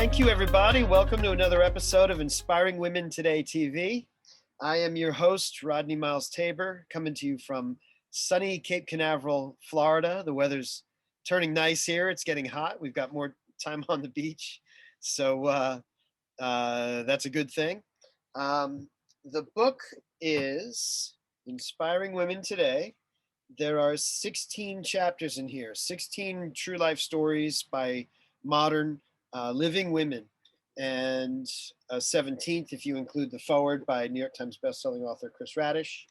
Thank you, everybody. Welcome to another episode of Inspiring Women Today TV. I am your host, Rodney Miles Tabor, coming to you from sunny Cape Canaveral, Florida. The weather's turning nice here. It's getting hot. We've got more time on the beach. So that's a good thing. The book is Inspiring Women Today. There are 16 chapters in here, 16 true life stories by modern living women, and 17th if you include the foreword by New York Times bestselling author Chris Radish.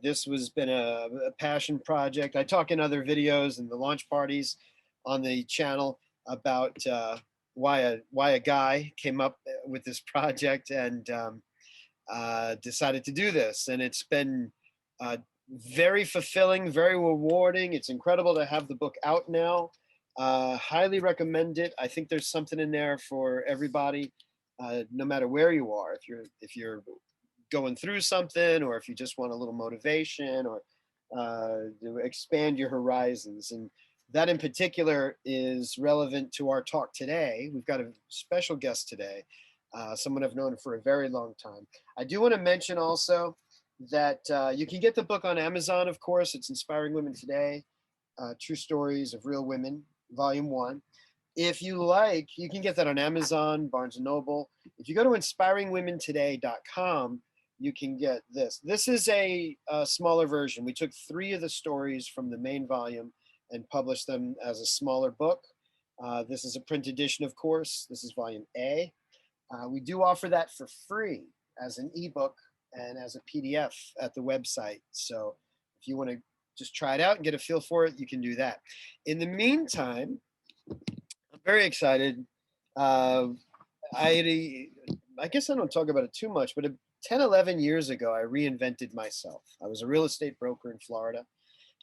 This has been a passion project. I talk in other videos and the launch parties on the channel about why a guy came up with this project and decided to do this. And it's been very fulfilling, very rewarding. It's incredible to have the book out now. Highly recommend it. I think there's something in there for everybody, no matter where you are. If you're going through something, or if you just want a little motivation, or to expand your horizons. And that in particular is relevant to our talk today. We've got a special guest today, someone I've known for a very long time. I do want to mention also that you can get the book on Amazon, of course. It's Inspiring Women Today, True Stories of Real Women, Volume 1. If you like, you can get that on Amazon, Barnes & Noble. If you go to inspiringwomentoday.com, you can get this. This is a smaller version. We took 3 of the stories from the main volume and published them as a smaller book. This is a print edition, of course. This is Volume A. We do offer that for free as an ebook and as a PDF at the website. So if you want to just try it out and get a feel for it, you can do that. In the meantime, I'm very excited. I guess I don't talk about it too much, but 10, 11 years ago, I reinvented myself. I was a real estate broker in Florida,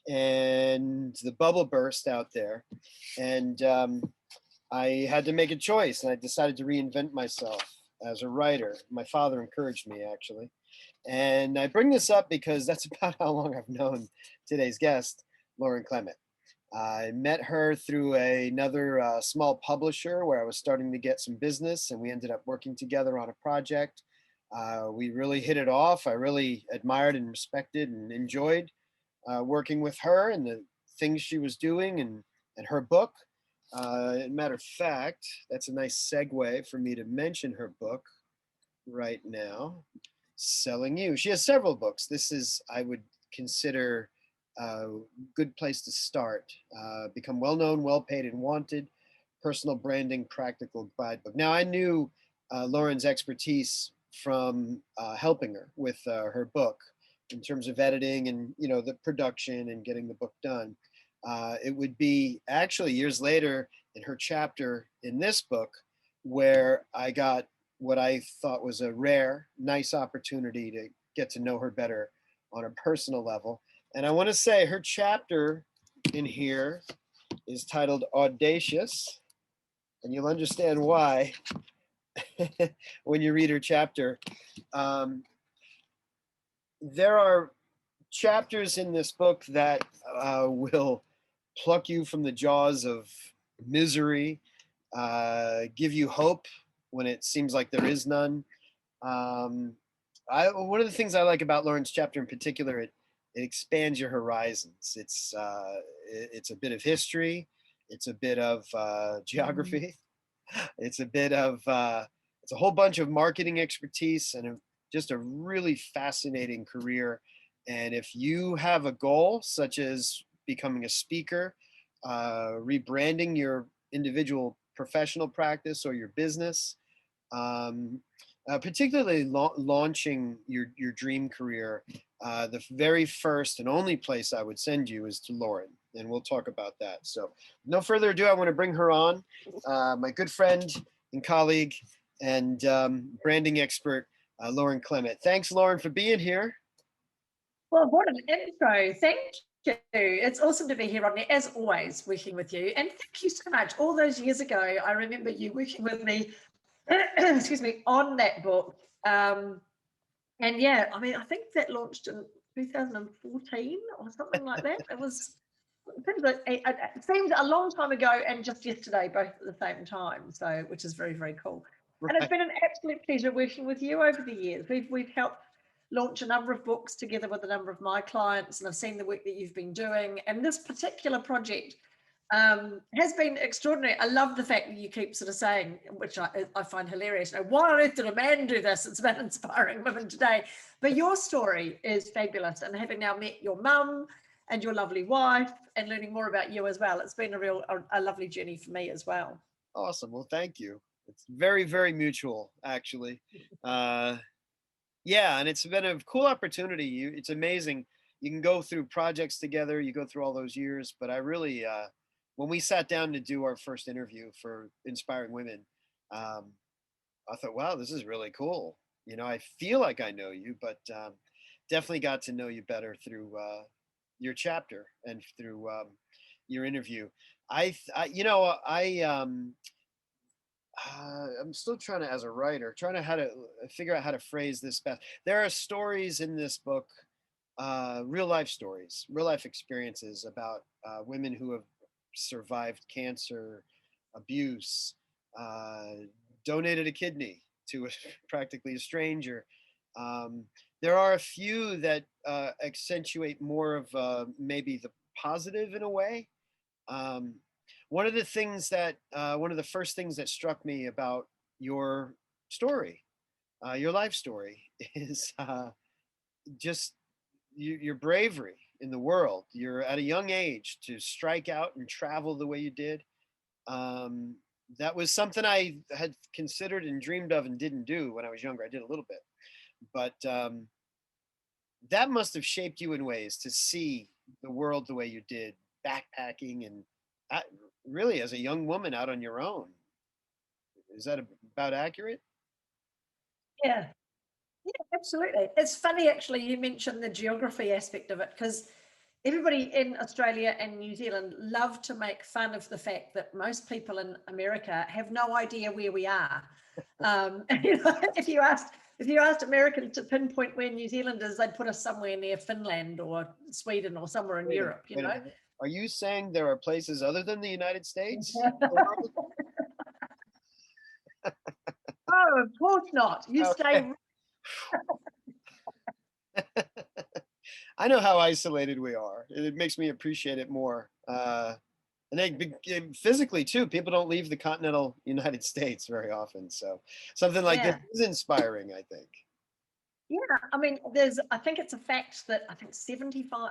and the bubble burst out there. And I had to make a choice, and I decided to reinvent myself as a writer. My father encouraged me, actually. And I bring this up because that's about how long I've known today's guest, Lauren Clemett. I met her through another small publisher where I was starting to get some business, and we ended up working together on a project. We really hit it off. I really admired and respected and enjoyed working with her and the things she was doing and her book. Matter of fact, that's a nice segue for me to mention her book right now, Selling You. She has several books. This is, I would consider, a good place to start. Become well-known, well-paid, and wanted. Personal Branding Practical Guidebook. Now, I knew Lauren's expertise from helping her with her book in terms of editing and the production and getting the book done. It would be actually years later in her chapter in this book where I got what I thought was a rare, nice opportunity to get to know her better on a personal level. And I want to say her chapter in here is titled Audacious, and you'll understand why when you read her chapter. There are chapters in this book that will pluck you from the jaws of misery, give you hope when it seems like there is none. One of the things I like about Lauren's chapter in particular, it expands your horizons. It's a bit of history, it's a bit of geography, it's a bit of it's a whole bunch of marketing expertise, and just a really fascinating career. And if you have a goal such as becoming a speaker, rebranding your individual professional practice or your business, particularly launching your dream career, the very first and only place I would send you is to Lauren, and we'll talk about that. So no further ado, I want to bring her on, my good friend and colleague and branding expert, Lauren Clemett. Thanks, Lauren, for being here. Well, what an intro. Thank you. It's awesome to be here, Rodney, as always, working with you. And thank you so much. All those years ago, I remember you working with me, excuse me, on that book. And yeah, I mean, I think that launched in 2014 or something like that. It was it seems a long time ago and just yesterday, both at the same time. So, which is very, very cool. And it's Right. been an absolute pleasure working with you over the years. We've helped launch a number of books together with a number of my clients, and I've seen the work that you've been doing. And this particular project has been extraordinary. I love the fact that you keep sort of saying, which I find hilarious, why on earth did a man do this? It's about inspiring women today. But your story is fabulous. And having now met your mum and your lovely wife and learning more about you as well, it's been a lovely journey for me as well. Awesome. Well, thank you. It's very, very mutual, actually. Uh, yeah, and it's been a cool opportunity. It's amazing. You can go through projects together. You go through all those years, but I really, when we sat down to do our first interview for Inspiring Women, um, I thought, wow, this is really cool. I feel like I know you, but definitely got to know you better through your chapter and through your interview. I'm still trying to, as a writer, trying to how to figure out how to phrase this best. There are stories in this book, real life stories, real life experiences about women who have survived cancer, abuse, uh, donated a kidney to practically a stranger. Um, there are a few that accentuate more of maybe the positive in a way. Um, one of the first things that struck me about your story, your life story, is just your bravery in the world. You're at a young age to strike out and travel the way you did. Um, that was something I had considered and dreamed of and didn't do when I was younger. I did a little bit, but that must have shaped you in ways to see the world the way you did, backpacking and uh, really as a young woman out on your own. Is that about accurate? Yeah. Yeah, absolutely. It's funny, actually, you mentioned the geography aspect of it, because everybody in Australia and New Zealand love to make fun of the fact that most people in America have no idea where we are. If you asked Americans to pinpoint where New Zealand is, they'd put us somewhere near Finland or Sweden or somewhere in Wait a minute. Europe. Wait a minute. Are you saying there are places other than the United States? Oh, of course not. You Okay. stay. I know how isolated we are. It makes me appreciate it more. And physically too, people don't leave the continental United States very often. So something like this Yeah. is inspiring, I think. Yeah, I mean, I think it's a fact that I think 75,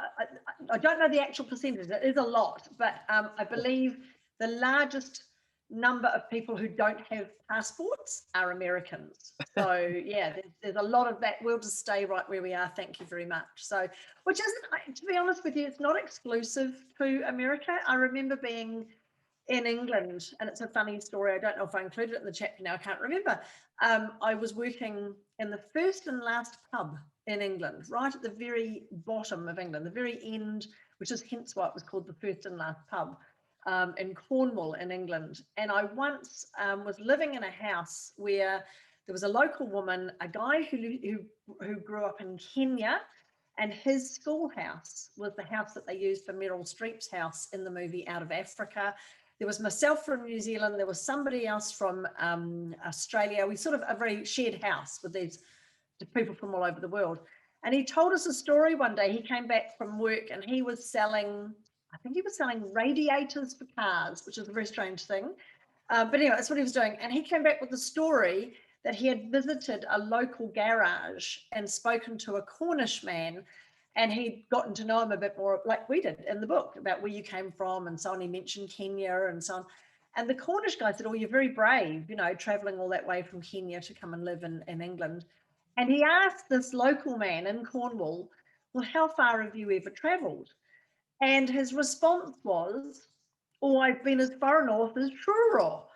I don't know the actual percentage, it is a lot, but I believe the largest number of people who don't have passports are Americans. So yeah, there's a lot of that. We'll just stay right where we are. Thank you very much. So, which isn't, to be honest with you, it's not exclusive to America. I remember being in England, and it's a funny story. I don't know if I included it in the chapter now. I can't remember. I was working in the first and last pub in England, right at the very bottom of England, the very end, which is hence why it was called the first and last pub, in Cornwall in England. And I once was living in a house where there was a local woman, a guy who grew up in Kenya, and his schoolhouse was the house that they used for Meryl Streep's house in the movie Out of Africa. There was myself from New Zealand. There was somebody else from Australia. We sort of a very shared house with these people from all over the world. And he told us a story one day. He came back from work and he was selling, I think he was selling radiators for cars, which is a very strange thing. But anyway, that's what he was doing. And he came back with the story that he had visited a local garage and spoken to a Cornish man, and he'd gotten to know him a bit more, like we did in the book, about where you came from and so on. He mentioned Kenya and so on. And the Cornish guy said, oh, you're very brave, traveling all that way from Kenya to come and live in England. And he asked this local man in Cornwall, well, how far have you ever traveled? And his response was, oh, I've been as far north as Truro.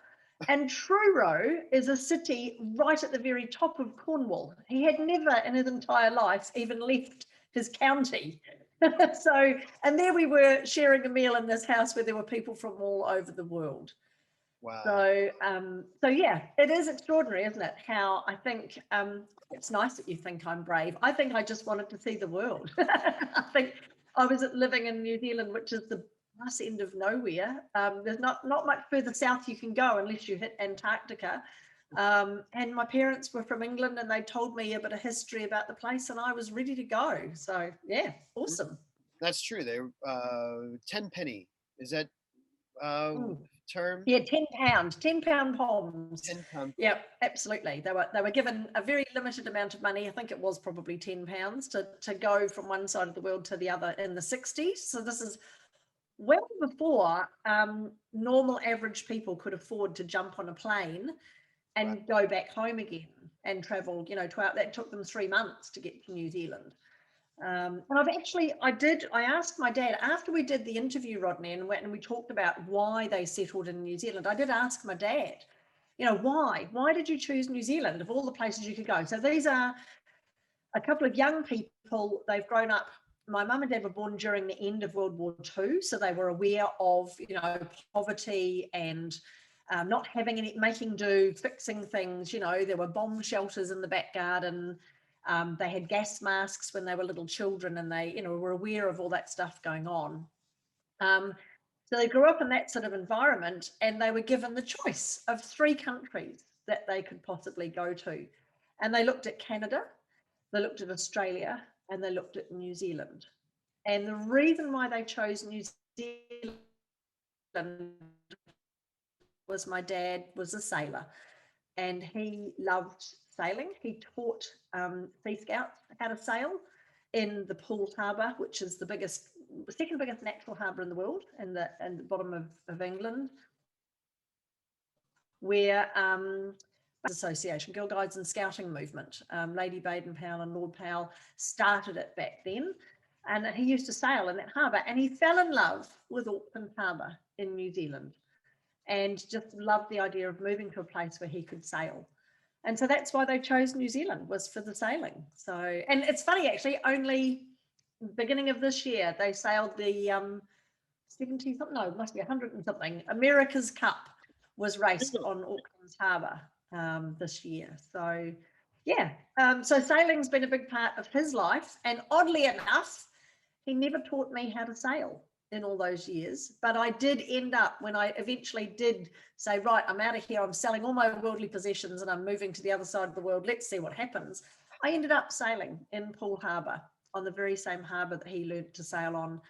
And Truro is a city right at the very top of Cornwall. He had never in his entire life even left his county. So, and there we were sharing a meal in this house where there were people from all over the world. Wow. So yeah, it is extraordinary, isn't it? How I think it's nice that you think I'm brave. I think I just wanted to see the world. I think I was living in New Zealand, which is the arse end of nowhere. There's not much further south you can go unless you hit Antarctica. And my parents were from England, and they told me a bit of history about the place, and I was ready to go. So yeah, awesome. That's true. They 10 penny. Is that Mm. term? Yeah, £10 bombs. 10 pound. Yeah, absolutely. They were given a very limited amount of money. I think it was probably £10 to go from one side of the world to the other in the 60s. So this is well before normal average people could afford to jump on a plane and go back home again and travel, 12, that took them 3 months to get to New Zealand. And I asked my dad after we did the interview, Rodney, and we talked about why they settled in New Zealand. I did ask my dad, why did you choose New Zealand of all the places you could go? So these are a couple of young people. They've grown up. My mum and dad were born during the end of World War II, so they were aware of, poverty and not having any, making do, fixing things. There were bomb shelters in the back garden. They had gas masks when they were little children, and they, were aware of all that stuff going on. So they grew up in that sort of environment, and they were given the choice of 3 countries that they could possibly go to. And they looked at Canada, they looked at Australia, and they looked at New Zealand. And the reason why they chose New Zealand was my dad was a sailor, and he loved sailing. He taught Sea Scouts how to sail in the Poole Harbour, which is the second biggest natural harbour in the world, and the bottom of England, where Association, Girl Guides and Scouting Movement, Lady Baden-Powell and Lord Powell started it back then. And he used to sail in that harbour, and he fell in love with Auckland Harbour in New Zealand, and just loved the idea of moving to a place where he could sail. And so that's why they chose New Zealand, was for the sailing. So, and it's funny actually, only beginning of this year, they sailed the 70 something, no, it must be 100 and something. America's Cup was raced on Auckland's Harbour this year. So yeah, so sailing's been a big part of his life. And oddly enough, he never taught me how to sail in all those years, but I did end up, when I eventually did say, right, I'm out of here, I'm selling all my worldly possessions and I'm moving to the other side of the world, let's see what happens. I ended up sailing in Poole Harbour, on the very same harbour that he learnt to sail on,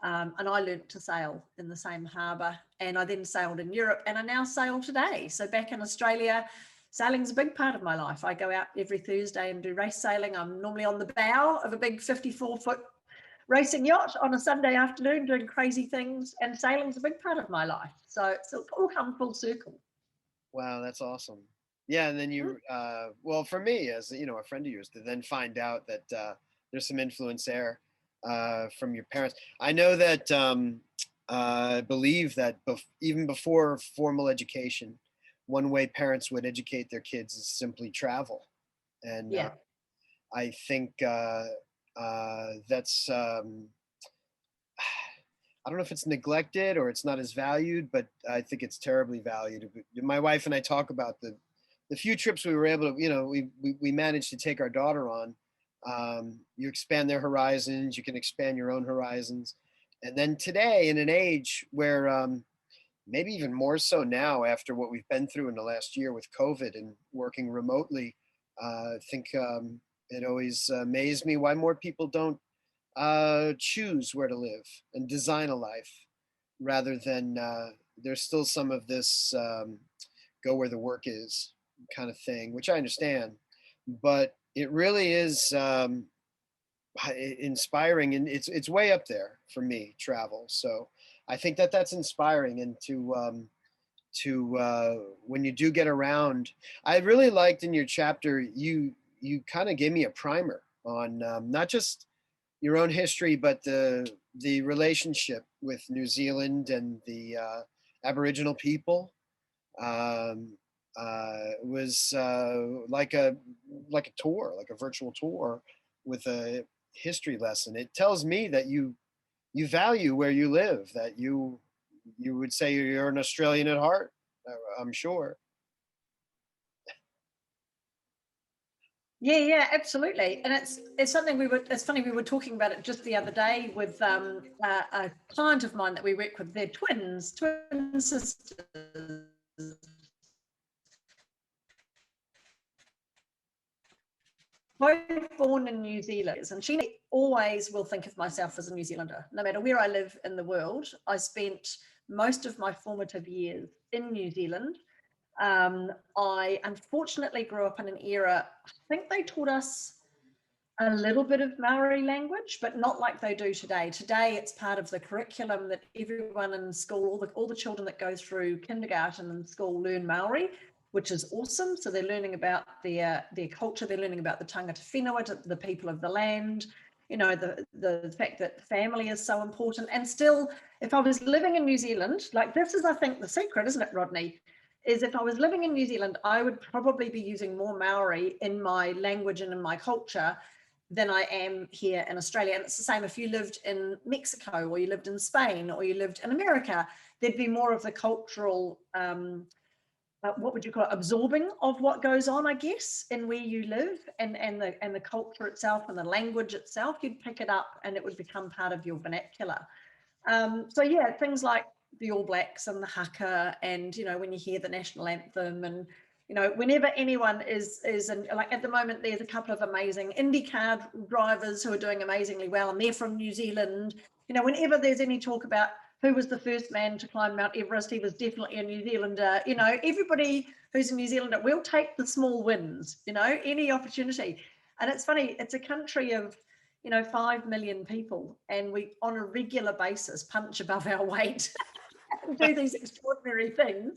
and I learnt to sail in the same harbour, and I then sailed in Europe, and I now sail today. So back in Australia, sailing's a big part of my life. I go out every Thursday and do race sailing. I'm normally on the bow of a big 54-foot racing yacht on a Sunday afternoon doing crazy things, and sailing's a big part of my life. So it's all come full circle. Wow, that's awesome. Yeah, and then you, well, for me, as a friend of yours, to then find out that there's some influence there from your parents. I know that I believe that even before formal education, one way parents would educate their kids is simply travel, and Yeah. I think that's I don't know if it's neglected or it's not as valued, but I think it's terribly valued. My wife and I talk about the few trips we were able to, we managed to take our daughter on. You expand their horizons, you can expand your own horizons. And then today, in an age where maybe even more so now after what we've been through in the last year with COVID and working remotely, I think it always amazed me why more people don't choose where to live and design a life rather than there's still some of this go where the work is kind of thing, which I understand, but it really is inspiring, and it's way up there for me, travel. So I think that that's inspiring, and to when you do get around, I really liked in your chapter you kind of gave me a primer on not just your own history, but the relationship with New Zealand and the Aboriginal people. Was like a tour, like a virtual tour with a history lesson. It tells me that you value where you live, that you would say you're an Australian at heart. I'm sure. Yeah, absolutely. And it's something it's funny, we were talking about it just the other day with a client of mine that we work with. They're twin sisters. Both born in New Zealand, and she always will think of myself as a New Zealander. No matter where I live in the world, I spent most of my formative years in New Zealand. I unfortunately grew up in an era, I think they taught us a little bit of Maori language, but not like they do today. Today, it's part of the curriculum that everyone in school, all the children that go through kindergarten and school learn Maori, which is awesome. So they're learning about their culture, they're learning about the tangata whenua, the people of the land, you know, the fact that family is so important. And still, if I was living in New Zealand, like this is, I think, the secret, isn't it, Rodney? Is if I was living in New Zealand, I would probably be using more Maori in my language and in my culture than I am here in Australia. And it's the same if you lived in Mexico or you lived in Spain or you lived in America, there'd be more of the cultural, what would you call it, absorbing of what goes on, I guess, in where you live, and the culture itself and the language itself. You'd pick it up and it would become part of your vernacular. So yeah, things like the All Blacks and the haka, and you know, when you hear the national anthem, and you know, whenever anyone is in, like at the moment, there's a couple of amazing IndyCar drivers who are doing amazingly well, and they're from New Zealand. You know, whenever there's any talk about who was the first man to climb Mount Everest, he was definitely a New Zealander. You know, everybody who's a New Zealander will take the small wins, you know, any opportunity. And it's funny, it's a country of, you know, 5 million people, and we on a regular basis punch above our weight and do these extraordinary things.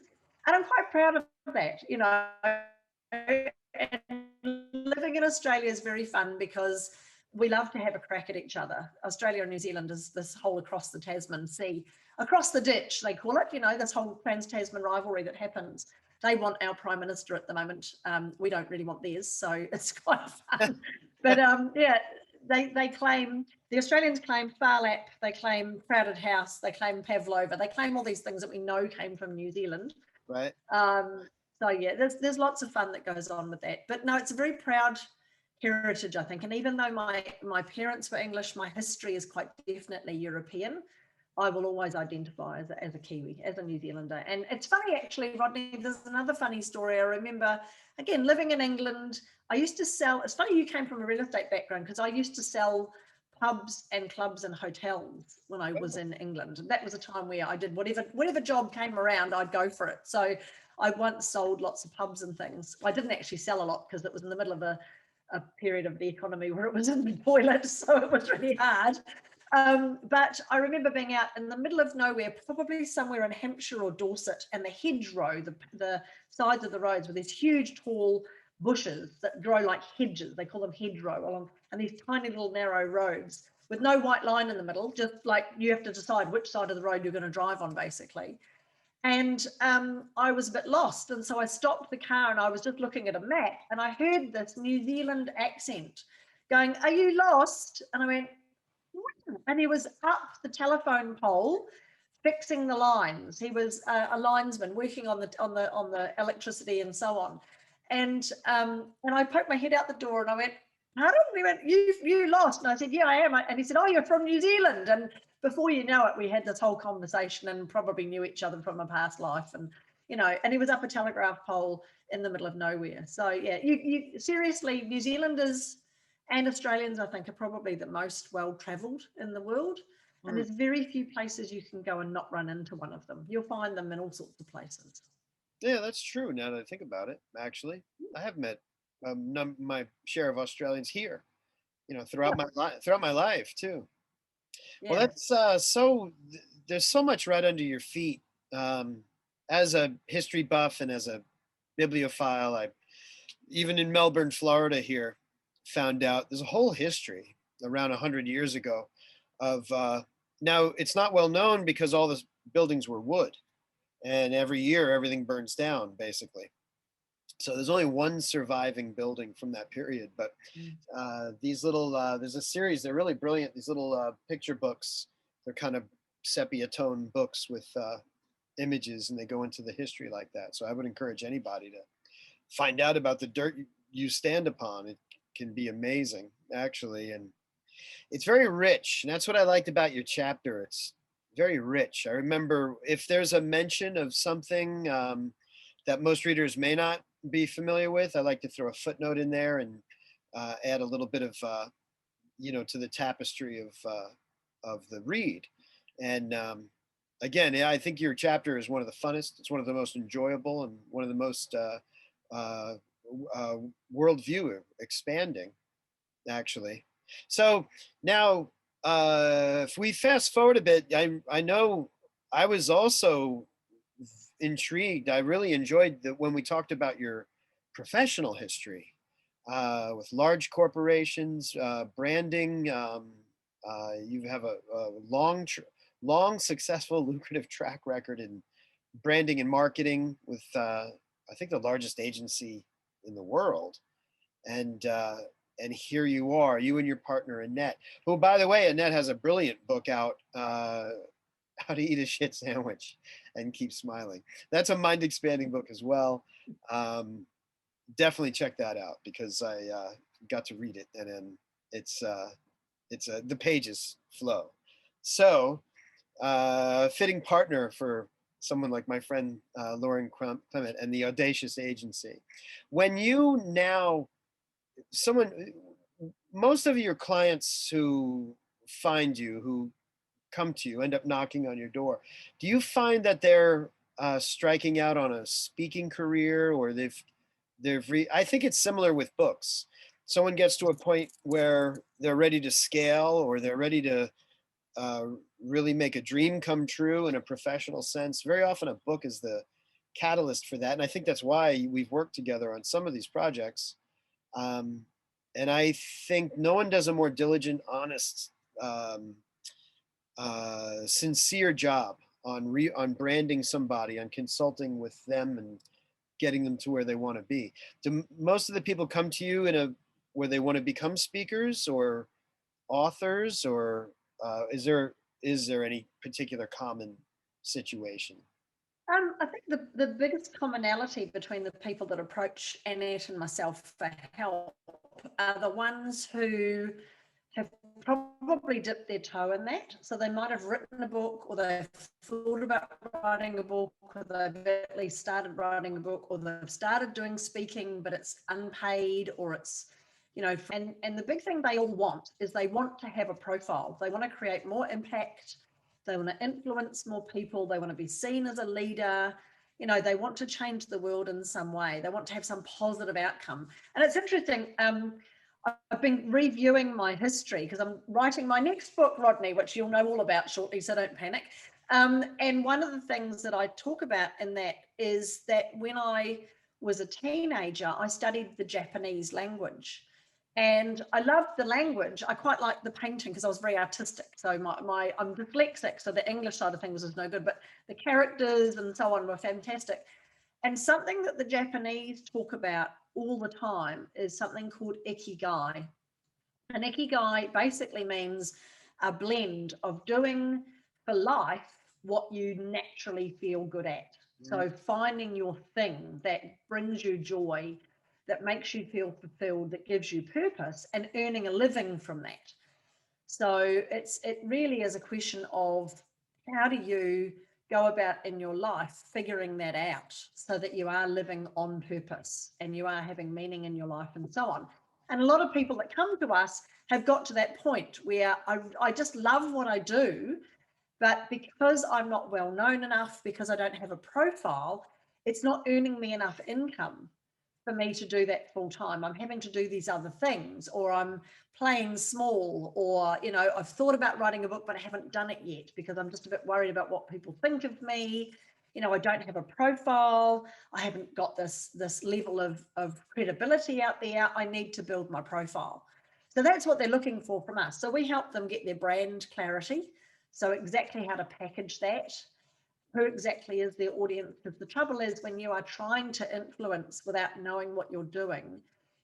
And I'm quite proud of that, you know. And living in Australia is very fun because we love to have a crack at each other. Australia and New Zealand is this whole across the Tasman Sea, across the ditch, they call it, you know, this whole trans-Tasman rivalry that happens. They want our Prime Minister at the moment. We don't really want theirs, so it's quite fun. But yeah, they claim, the Australians claim Phar Lap, they claim Crowded House, they claim Pavlova, they claim all these things that we know came from New Zealand. Right. So yeah, there's lots of fun that goes on with that. But no, it's a very proud heritage, I think. And even though my parents were English, my history is quite definitely European. I will always identify as a Kiwi, as a New Zealander. And it's funny, actually, Rodney, there's another funny story. I remember, again, living in England, I used to sell, it's funny you came from a real estate background, because I used to sell pubs and clubs and hotels when I was in England. And that was a time where I did whatever job came around, I'd go for it. So I once sold lots of pubs and things. I didn't actually sell a lot because it was in the middle of a period of the economy where it was in the toilet, so it was really hard. But I remember being out in the middle of nowhere, probably somewhere in Hampshire or Dorset, and the hedgerow, the sides of the roads with these huge tall bushes that grow like hedges, they call them hedgerow, along, and these tiny little narrow roads with no white line in the middle, just like you have to decide which side of the road you're going to drive on, basically. And I was a bit lost, and so I stopped the car and I was just looking at a map, and I heard this New Zealand accent going, "Are you lost?" And I went, and he was up the telephone pole fixing the lines. He was a linesman working on the electricity and so on. And I poked my head out the door and I went, "Pardon?" He went, "You lost?" And I said, "Yeah, I am." And he said, "Oh, you're from New Zealand." And before you know it, we had this whole conversation and probably knew each other from a past life. And you know, and he was up a telegraph pole in the middle of nowhere. So yeah, you seriously, New Zealanders and Australians, I think, are probably the most well-travelled in the world. And there's very few places you can go and not run into one of them. You'll find them in all sorts of places. Yeah, that's true. Now that I think about it, actually, I have met my share of Australians here. You know, throughout my life too. Well, Yeah. that's there's so much right under your feet. Um, as a history buff and as a bibliophile, I even in Melbourne, Florida, here, found out there's a whole history around 100 years ago of now it's not well known because all the buildings were wood, and every year everything burns down basically. So there's only one surviving building from that period, but these little there's a series, they're really brilliant, these little picture books. They're kind of sepia tone books with images, and they go into the history like that. So I would encourage anybody to find out about the dirt you stand upon. can be amazing, actually. And it's very rich. And that's what I liked about your chapter. It's very rich. I remember if there's a mention of something that most readers may not be familiar with, I like to throw a footnote in there and add a little bit of, to the tapestry of the read. And again, yeah, I think your chapter is one of the funnest. It's one of the most enjoyable and one of the most uh, uh, worldview expanding, actually. So now, if we fast forward a bit, I know I was also intrigued. I really enjoyed that when we talked about your professional history with large corporations, branding. You have a long, successful, lucrative track record in branding and marketing with, I think, the largest agency in the world. And and here you are, you and your partner Annette, who, by the way, Annette has a brilliant book out, How to Eat a Shit Sandwich and Keep Smiling. That's a mind expanding book as well. Definitely check that out because I got to read it, and then it's the pages flow. So fitting partner for someone like my friend Lauren Clemett and the Audacious agency. When you now someone most of your clients who find you, who come to you, end up knocking on your door, do you find that they're striking out on a speaking career, or I think it's similar with books. Someone gets to a point where they're ready to scale, or they're ready to uh, really make a dream come true in a professional sense. Very often a book is the catalyst for that, and I think that's why we've worked together on some of these projects. um, and I think no one does a more diligent, honest, um, sincere job on branding somebody, on consulting with them, and getting them to where they want to be. Do most of the people come to you in a where they want to become speakers or authors, or is there any particular common situation? I think the biggest commonality between the people that approach Annette and myself for help are the ones who have probably dipped their toe in that. So they might have written a book, or they've thought about writing a book, or they've at least started writing a book, or they've started doing speaking, but it's unpaid, or it's, and the big thing they all want is they want to have a profile. They want to create more impact. They want to influence more people. They want to be seen as a leader. They want to change the world in some way. They want to have some positive outcome. And it's interesting. I've been reviewing my history because I'm writing my next book, Rodney, which you'll know all about shortly, so don't panic. And one of the things that I talk about in that is that when I was a teenager, I studied the Japanese language. And I loved the language. I quite liked the painting because I was very artistic. So I'm dyslexic, so the English side of things is no good, but the characters and so on were fantastic. And something that the Japanese talk about all the time is something called ikigai. And ikigai basically means a blend of doing for life what you naturally feel good at. So finding your thing that brings you joy, that makes you feel fulfilled, that gives you purpose, and earning a living from that. So it really is a question of how do you go about in your life figuring that out so that you are living on purpose and you are having meaning in your life and so on. And a lot of people that come to us have got to that point where I just love what I do, but because I'm not well known enough, because I don't have a profile, it's not earning me enough income for me to do that full time. I'm having to do these other things, or I'm playing small, or, I've thought about writing a book, but I haven't done it yet because I'm just a bit worried about what people think of me. I don't have a profile. I haven't got this level of credibility out there. I need to build my profile. So that's what they're looking for from us. So we help them get their brand clarity. So exactly how to package that, who exactly is their audience, because the trouble is when you are trying to influence without knowing what you're doing,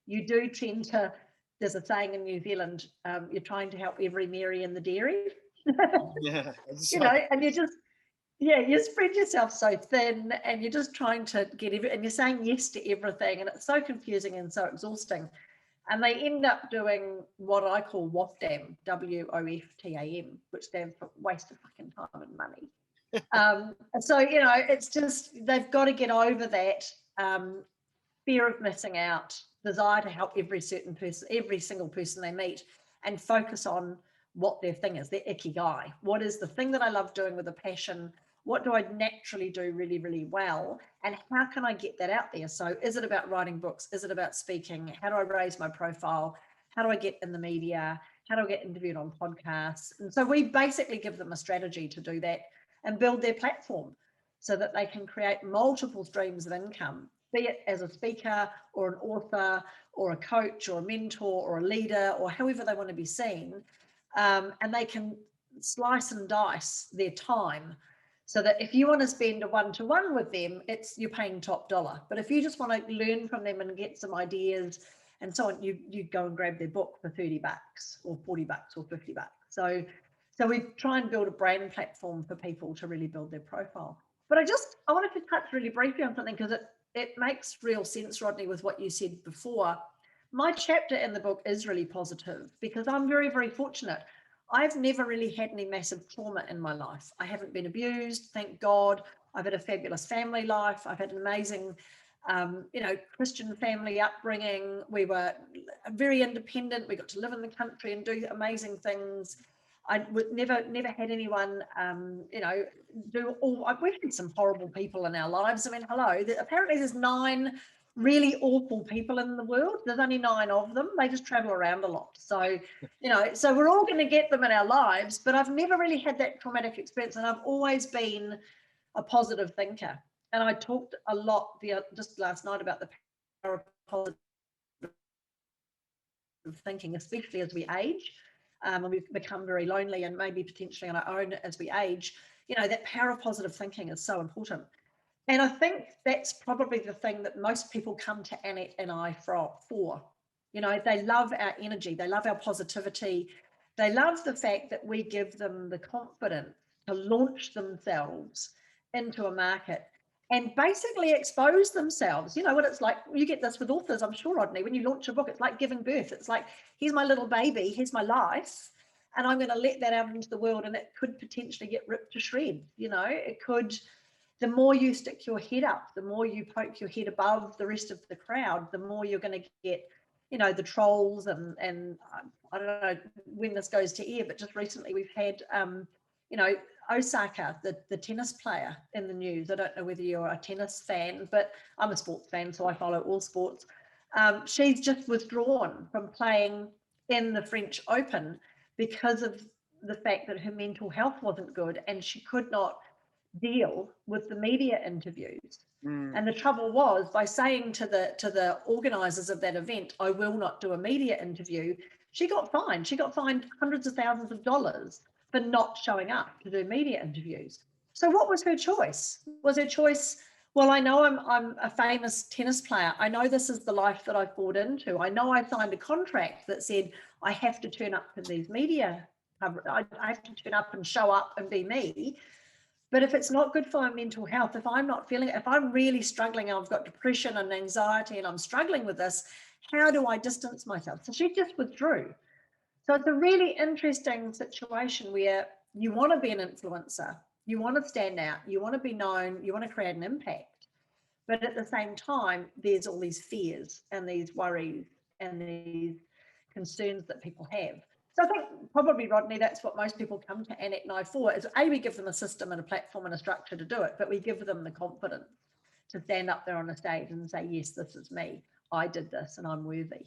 you do tend to, there's a saying in New Zealand, you're trying to help every Mary in the dairy. Yeah. And you spread yourself so thin, and you're just trying to get and you're saying yes to everything, and it's so confusing and so exhausting. And they end up doing what I call WOFTAM, WOFTAM, which stands for waste of fucking time and money. So, you know, it's just, they've got to get over that fear of missing out, desire to help every single person they meet, and focus on what their thing is, their ikigai. What is the thing that I love doing with a passion? What do I naturally do really, really well? And how can I get that out there? So is it about writing books? Is it about speaking? How do I raise my profile? How do I get in the media? How do I get interviewed on podcasts? And so we basically give them a strategy to do that and build their platform so that they can create multiple streams of income, be it as a speaker or an author or a coach or a mentor or a leader or however they want to be seen. And they can slice and dice their time so that if you want to spend a one-to-one with them, you're paying top dollar. But if you just want to learn from them and get some ideas and so on, you go and grab their book for $30 or $40 or $50. So we try and build a brand platform for people to really build their profile. But I wanted to touch really briefly on something because it makes real sense, Rodney, with what you said before. My chapter in the book is really positive because I'm very, very fortunate. I've never really had any massive trauma in my life. I haven't been abused, thank God. I've had a fabulous family life. I've had an amazing, Christian family upbringing. We were very independent. We got to live in the country and do amazing things. I would never had anyone, we've had some horrible people in our lives. I mean, hello, apparently there's 9 really awful people in the world. There's only 9 of them. They just travel around a lot. So, so we're all going to get them in our lives, but I've never really had that traumatic experience. And I've always been a positive thinker. And I talked a lot just last night about the power of positive thinking, especially as we age. And we've become very lonely and maybe potentially on our own as we age. That power of positive thinking is so important. And I think that's probably the thing that most people come to Annette and I for. They love our energy. They love our positivity. They love the fact that we give them the confidence to launch themselves into a market and basically expose themselves. You know what it's like? You get this with authors, I'm sure, Rodney. When you launch a book, it's like giving birth. It's like, here's my little baby, here's my life, and I'm going to let that out into the world, and it could potentially get ripped to shreds. It could. The more you stick your head up, the more you poke your head above the rest of the crowd, the more you're going to get, the trolls and I don't know when this goes to air, but just recently we've had, Osaka, the tennis player, in the news. I don't know whether you're a tennis fan, but I'm a sports fan, so I follow all sports. She's just withdrawn from playing in the French Open because of the fact that her mental health wasn't good and she could not deal with the media interviews. And the trouble was, by saying to the organizers of that event, I will not do a media interview, she got fined. She got fined hundreds of thousands of dollars for not showing up to do media interviews. So what was her choice? Was her choice, well, I know I'm a famous tennis player. I know this is the life that I've bought into. I know I signed a contract that said I have to turn up to these media. I have to turn up and show up and be me. But if it's not good for my mental health, if I'm not feeling it, if I'm really struggling, I've got depression and anxiety and I'm struggling with this, how do I distance myself? So she just withdrew. So it's a really interesting situation where you want to be an influencer, you want to stand out, you want to be known, you want to create an impact. But at the same time, there's all these fears and these worries and these concerns that people have. So I think probably, Rodney, that's what most people come to Annette and I for, is we give them a system and a platform and a structure to do it, but we give them the confidence to stand up there on a stage and say, yes, this is me. I did this and I'm worthy.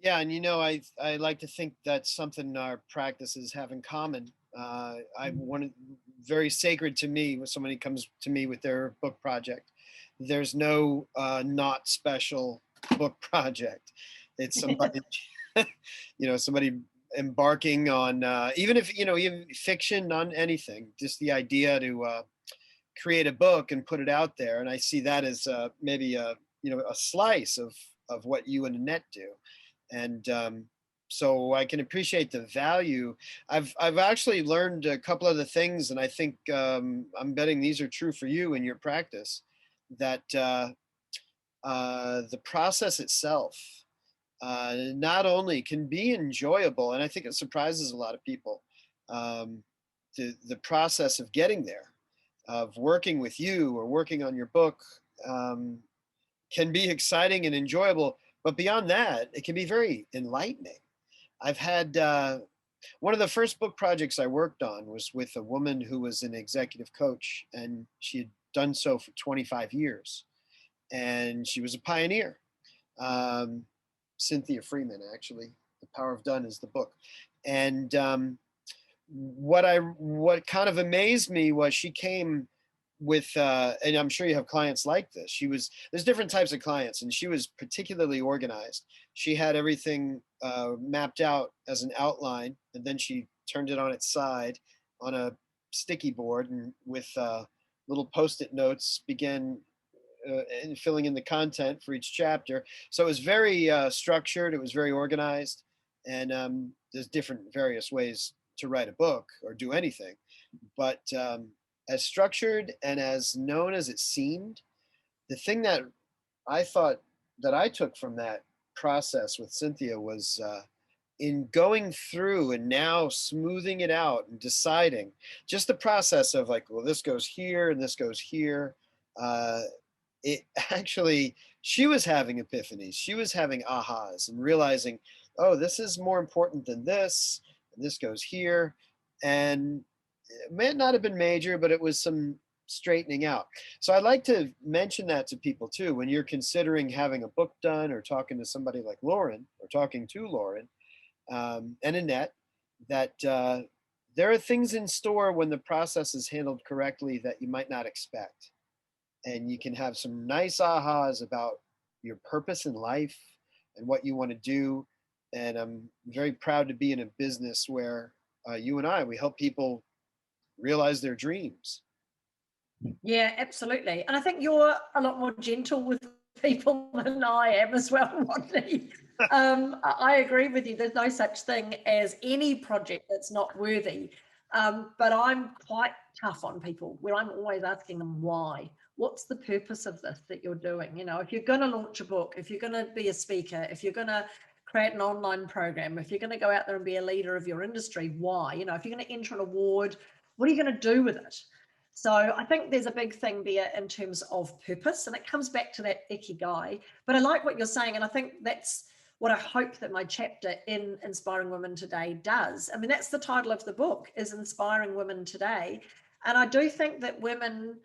Yeah, and I like to think that's something our practices have in common. I want very sacred to me when somebody comes to me with their book project. There's no not special book project. It's somebody, somebody embarking on even if even fiction, on anything, just the idea to create a book and put it out there. And I see that as maybe a slice of what you and Annette do. And so I can appreciate the value. I've actually learned a couple of the things, and I think I'm betting these are true for you in your practice, that the process itself not only can be enjoyable, and I think it surprises a lot of people, um, the process of getting there, of working with you or working on your book, um, can be exciting and enjoyable. But beyond that, it can be very enlightening. I've had one of the first book projects I worked on was with a woman who was an executive coach, and she had done so for 25 years. And she was a pioneer. Um, Cynthia Freeman, actually. The Power of Done is the book. And what kind of amazed me was she came with and I'm sure you have clients like this. There's different types of clients, and she was particularly organized. She had everything mapped out as an outline, and then she turned it on its side on a sticky board, and with little post-it notes began and filling in the content for each chapter. So it was very structured, it was very organized, and there's different various ways to write a book or do anything, but as structured and as known as it seemed, the thing that I thought that I took from that process with Cynthia was in going through and now smoothing it out and deciding, just the process of like, well, this goes here and this goes here. Uh, it actually, she was having epiphanies. She was having ahas and realizing, oh, this is more important than this. And this goes here. And it may not have been major, but it was some straightening out. So I'd like to mention that to people too. When you're considering having a book done or talking to somebody like Lauren or talking to Lauren and Annette, that there are things in store when the process is handled correctly that you might not expect. And you can have some nice ahas about your purpose in life and what you want to do. And I'm very proud to be in a business where you and we help people realize their dreams. Yeah, absolutely. And I think you're a lot more gentle with people than I am as well, Rodney. I agree with you. There's no such thing as any project that's not worthy. But I'm quite tough on people where I'm always asking them why. What's the purpose of this that you're doing? You know, if you're going to launch a book, if you're going to be a speaker, if you're going to create an online program, if you're going to go out there and be a leader of your industry, why? You know, if you're going to enter an award, what are you going to do with it? So I think there's a big thing there in terms of purpose, and it comes back to that ikigai. But I like what you're saying, and I think that's what I hope that my chapter in Inspiring Women Today does. I mean, that's the title of the book, is Inspiring Women Today. And I do think that women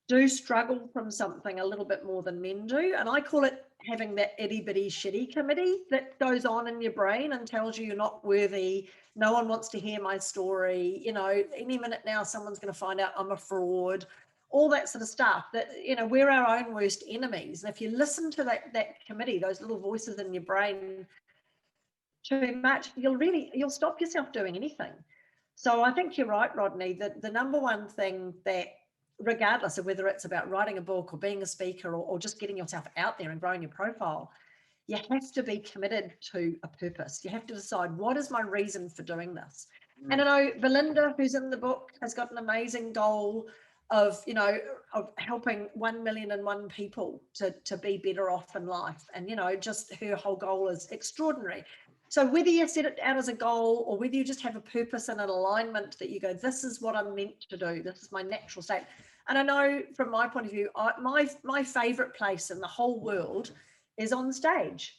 do struggle from something a little bit more than men do. And I call it having that itty bitty shitty committee that goes on in your brain and tells you you're not worthy. No one wants to hear my story. You know, any minute now, someone's going to find out I'm a fraud, all that sort of stuff. That, you know, we're our own worst enemies. And if you listen to that committee, those little voices in your brain too much, you'll stop yourself doing anything. So I think you're right, Rodney, that the number one thing that, regardless of whether it's about writing a book or being a speaker or just getting yourself out there and growing your profile, you have to be committed to a purpose. You have to decide, what is my reason for doing this? And I know Belinda, who's in the book, has got an amazing goal of, you know, of helping 1,000,001 people to be better off in life. And, you know, just her whole goal is extraordinary. So whether you set it out as a goal or whether you just have a purpose and an alignment that you go, this is what I'm meant to do, this is my natural state. And I know from my point of view, my favorite place in the whole world is on stage.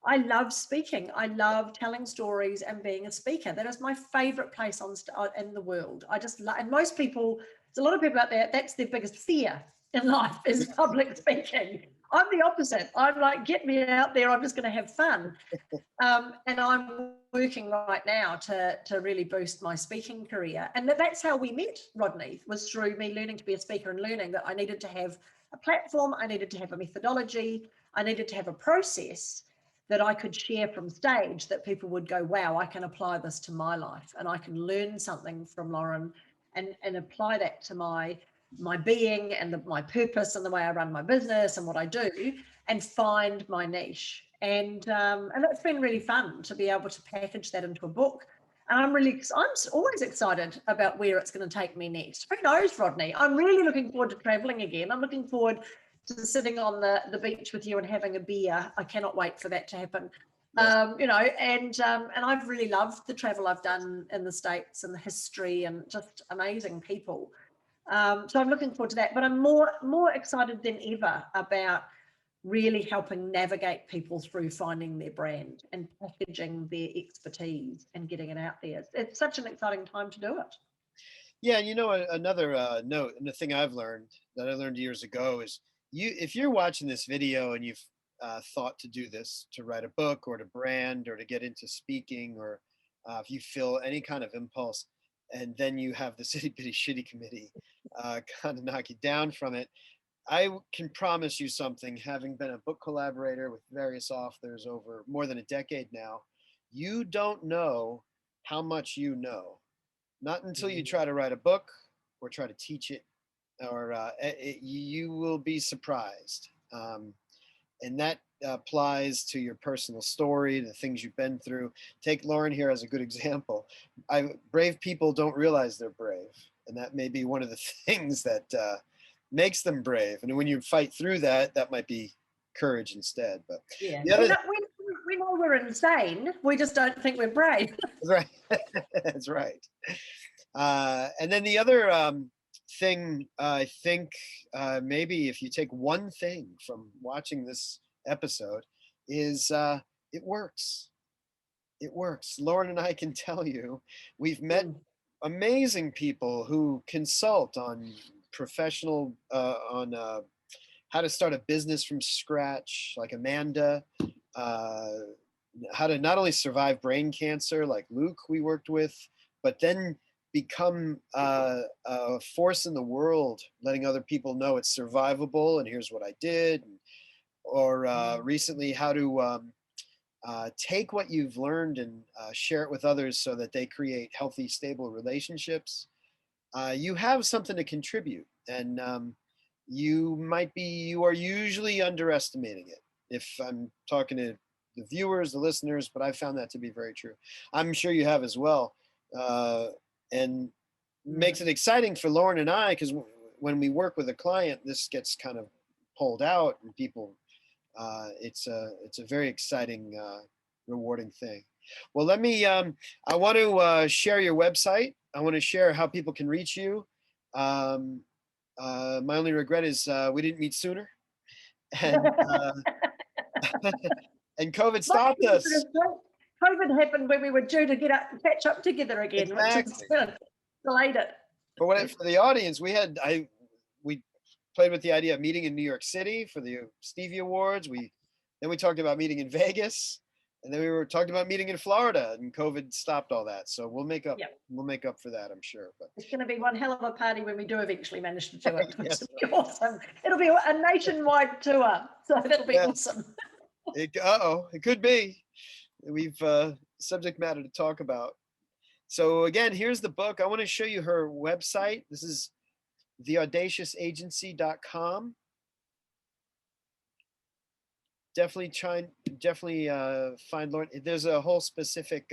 I love speaking. I love telling stories and being a speaker. That is my favorite place in the world. I just love, and most people, there's a lot of people out there, that's their biggest fear in life, is public speaking. I'm the opposite. I'm like, get me out there. I'm just going to have fun. And I'm working right now to really boost my speaking career. And that's how we met, Rodney, was through me learning to be a speaker and learning that I needed to have a platform. I needed to have a methodology. I needed to have a process that I could share from stage that people would go, wow, I can apply this to my life and I can learn something from Lauren and apply that to my being and my purpose and the way I run my business and what I do, and find my niche. And it's been really fun to be able to package that into a book. And I'm always excited about where it's going to take me next. Who knows, Rodney? I'm really looking forward to traveling again. I'm looking forward to sitting on the beach with you and having a beer. I cannot wait for that to happen. Yes. And I've really loved the travel I've done in the States and the history and just amazing people. So I'm looking forward to that, but I'm more excited than ever about really helping navigate people through finding their brand and packaging their expertise and getting it out there. It's such an exciting time to do it. Yeah, and another note, and the thing I've learned that I learned years ago is if you're watching this video and you've thought to do this, to write a book or to brand or to get into speaking, or if you feel any kind of impulse, and then you have the City Bitty Shitty Committee kind of knock you down from it, can promise you something, having been a book collaborator with various authors over more than a decade now, you don't know how much you know. Not until you try to write a book or try to teach it, or you will be surprised. And that applies to your personal story, the things you've been through. Take Lauren here as a good example. Brave people don't realize they're brave, and that may be one of the things that makes them brave. And when you fight through that, that might be courage instead. But Yeah, the other, we know we're insane. We just don't think we're brave. that's right. That's right. And then the other thing, I think maybe if you take one thing from watching this episode, is it works. It works. Lauren and I can tell you, we've met amazing people who consult on professional, on how to start a business from scratch, like Amanda, uh, how to not only survive brain cancer, like Luke, we worked with, but then become a force in the world, letting other people know it's survivable and here's what I did. Or recently, how to take what you've learned and share it with others so that they create healthy, stable relationships. You have something to contribute, and you are usually underestimating it. If I'm talking to the viewers, the listeners, but I found that to be very true. I'm sure you have as well. And makes it exciting for Lauren and I, because when we work with a client, this gets kind of pulled out, and people, it's a very exciting, rewarding thing. Well, let me. I want to share your website. I want to share how people can reach you. Um, my only regret is we didn't meet sooner, and and COVID stopped us. COVID happened when we were due to catch up together again, which is delayed it. For the audience, we played with the idea of meeting in New York City for the Stevie Awards. Then we talked about meeting in Vegas, and then we were talking about meeting in Florida, and COVID stopped all that. So we'll make up. Yep. We'll make up for that, I'm sure. But it's going to be one hell of a party when we do eventually manage to do it. Yes. It'll be awesome. It'll be a nationwide tour, so that'll be awesome. It could be. We've subject matter to talk about. So again, here's the book. I want to show you her website. This is theaudaciousagency.com. Definitely find Lauren. There's a whole specific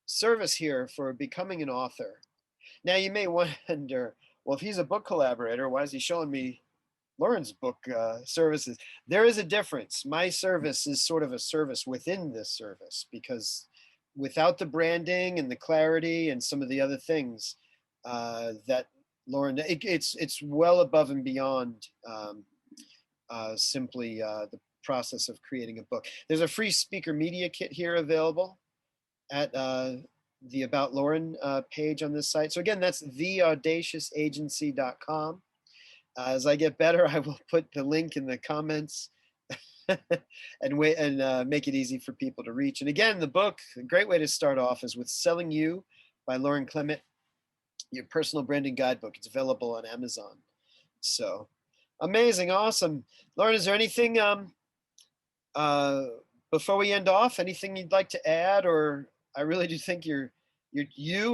service here for becoming an author. Now you may wonder, well, if he's a book collaborator, why is he showing me Lauren's book services? There is a difference. My service is sort of a service within this service, because without the branding and the clarity and some of the other things that Lauren, it's well above and beyond simply the process of creating a book. There's a free speaker media kit here available at the About Lauren page on this site. So again, that's theaudaciousagency.com. As I get better, I will put the link in the comments and make it easy for people to reach. And again, the book, a great way to start off is with Selling You by Lauren Clemett, your personal branding guidebook. It's available on Amazon. So amazing, awesome. Lauren, is there anything before we end off, anything you'd like to add? Or I really do think you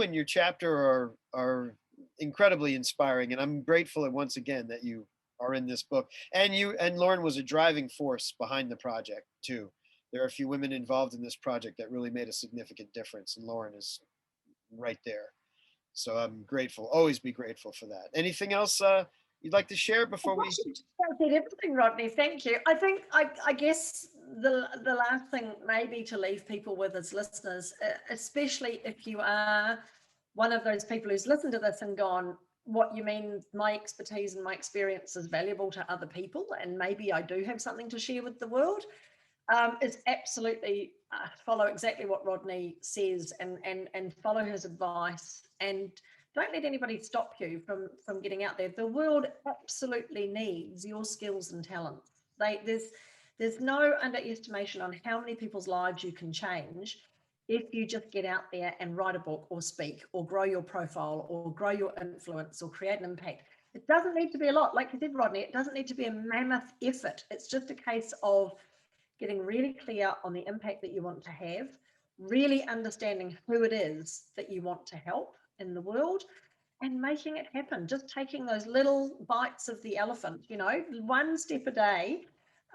and your chapter are incredibly inspiring, and I'm grateful once again that you are in this book. And Lauren was a driving force behind the project too. There are a few women involved in this project that really made a significant difference, and Lauren is right there. So I'm grateful, always be grateful for that. Anything else you'd like to share before we? You said everything, Rodney. Thank you. I think I guess the last thing maybe to leave people with as listeners, especially if you are one of those people who's listened to this and gone, what you mean, my expertise and my experience is valuable to other people, and maybe I do have something to share with the world, is absolutely follow exactly what Rodney says, and follow his advice, and don't let anybody stop you from getting out there. The world absolutely needs your skills and talents. There's no underestimation on how many people's lives you can change if you just get out there and write a book or speak or grow your profile or grow your influence or create an impact. It doesn't need to be a lot. Like you said, Rodney, it doesn't need to be a mammoth effort. It's just a case of getting really clear on the impact that you want to have, really understanding who it is that you want to help in the world, and making it happen. Just taking those little bites of the elephant, one step a day,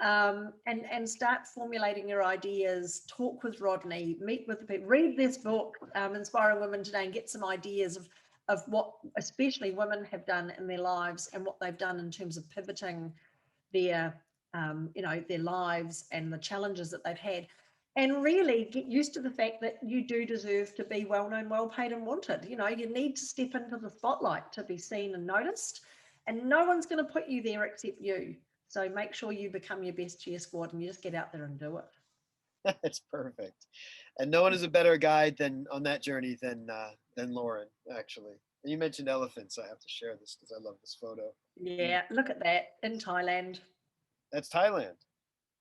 and start formulating your ideas. Talk with Rodney, meet with the people, read this book, Inspiring Women Today, and get some ideas of what especially women have done in their lives and what they've done in terms of pivoting their their lives and the challenges that they've had, and really get used to the fact that you do deserve to be well known, well paid, and wanted. You need to step into the spotlight to be seen and noticed, and no one's going to put you there except you. So make sure you become your best cheer squad, and you just get out there and do it. That's perfect. And no one is a better guide than on that journey than Lauren, actually. And you mentioned elephants. I have to share this because I love this photo. Yeah, look at that in Thailand. That's Thailand.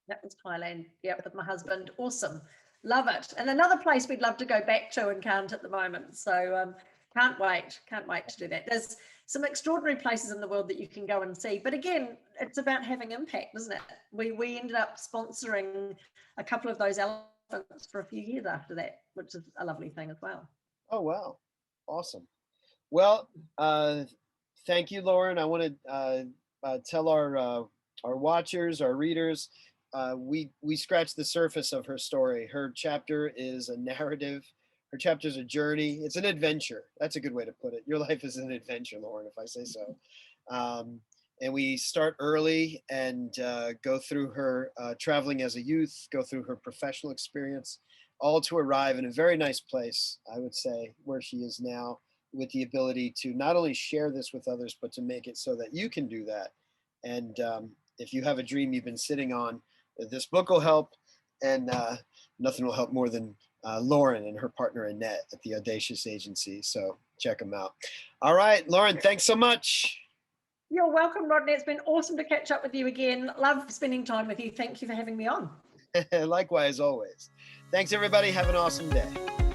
That was Thailand. Yep, with my husband. Awesome. Love it. And another place we'd love to go back to and can't at the moment. So can't wait to do that. There's some extraordinary places in the world that you can go and see. But again, it's about having impact, isn't it? We ended up sponsoring a couple of those elephants for a few years after that, which is a lovely thing as well. Oh, wow. Awesome. Well, thank you, Lauren. I want to tell our watchers, our readers, we scratched the surface of her story. Her chapter is a narrative. Her chapter is a journey. It's an adventure. That's a good way to put it. Your life is an adventure, Lauren, if I say so. And we start early and go through her traveling as a youth, go through her professional experience, all to arrive in a very nice place, I would say, where she is now, with the ability to not only share this with others, but to make it so that you can do that. And if you have a dream you've been sitting on, this book will help, and nothing will help more than Lauren and her partner Annette at the Audacious agency. So check them out. All right, Lauren, thanks so much. You're welcome, Rodney. It's been awesome to catch up with you again. Love spending time with you. Thank you for having me on. Likewise, always. Thanks, everybody. Have an awesome day.